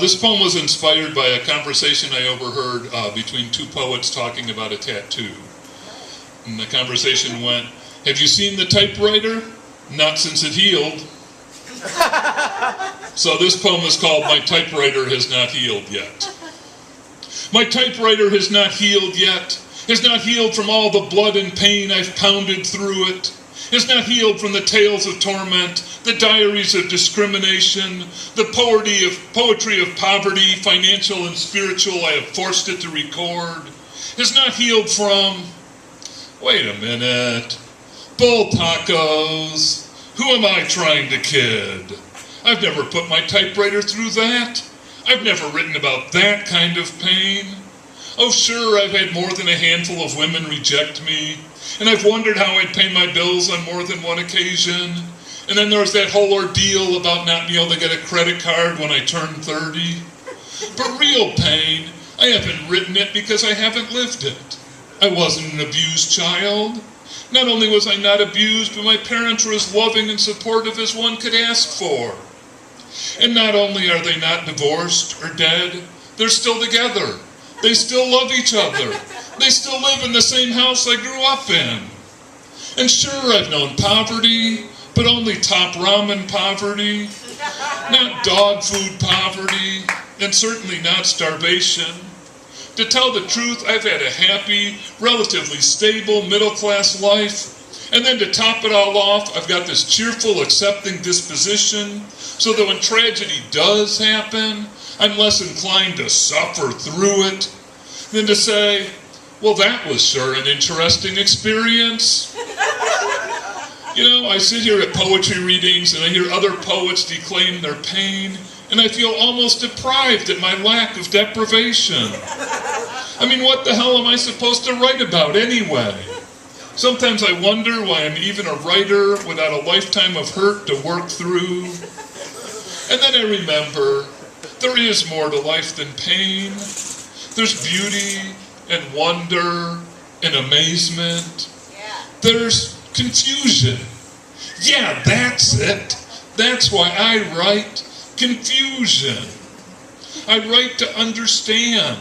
This poem was inspired by a conversation I overheard between two poets talking about a tattoo. And the conversation went, "Have you seen the typewriter? Not since it healed." So this poem is called "My Typewriter Has Not Healed Yet." My typewriter has not healed yet, has not healed from all the blood and pain I've pounded through it, has not healed from the tales of torment, the diaries of discrimination, the poetry of poverty, financial and spiritual I have forced it to record, has not healed from, wait a minute, bull tacos. Who am I trying to kid? I've never put my typewriter through that. I've never written about that kind of pain. Oh, sure, I've had more than a handful of women reject me, and I've wondered how I'd pay my bills on more than one occasion. And then there was that whole ordeal about not being able to get a credit card when I turned 30. But real pain, I haven't written it because I haven't lived it. I wasn't an abused child. Not only was I not abused, but my parents were as loving and supportive as one could ask for. And not only are they not divorced or dead, they're still together. They still love each other. They still live in the same house I grew up in. And sure, I've known poverty, but only top ramen poverty, not dog food poverty, and certainly not starvation. To tell the truth, I've had a happy, relatively stable, middle-class life. And then to top it all off, I've got this cheerful, accepting disposition, so that when tragedy does happen, I'm less inclined to suffer through it than to say, well, that was sure an interesting experience. You know, I sit here at poetry readings and I hear other poets declaim their pain, and I feel almost deprived at my lack of deprivation. I mean, what the hell am I supposed to write about anyway? Sometimes I wonder why I'm even a writer without a lifetime of hurt to work through. And then I remember, there is more to life than pain. There's beauty and wonder and amazement. There's confusion. Yeah, that's it. That's why I write confusion. I write to understand.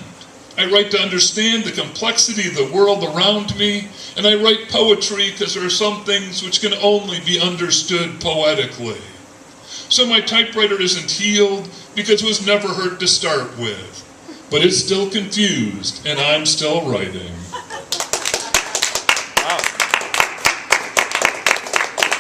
I write to understand the complexity of the world around me, and I write poetry because there are some things which can only be understood poetically. So my typewriter isn't healed because it was never hurt to start with, but it's still confused, and I'm still writing.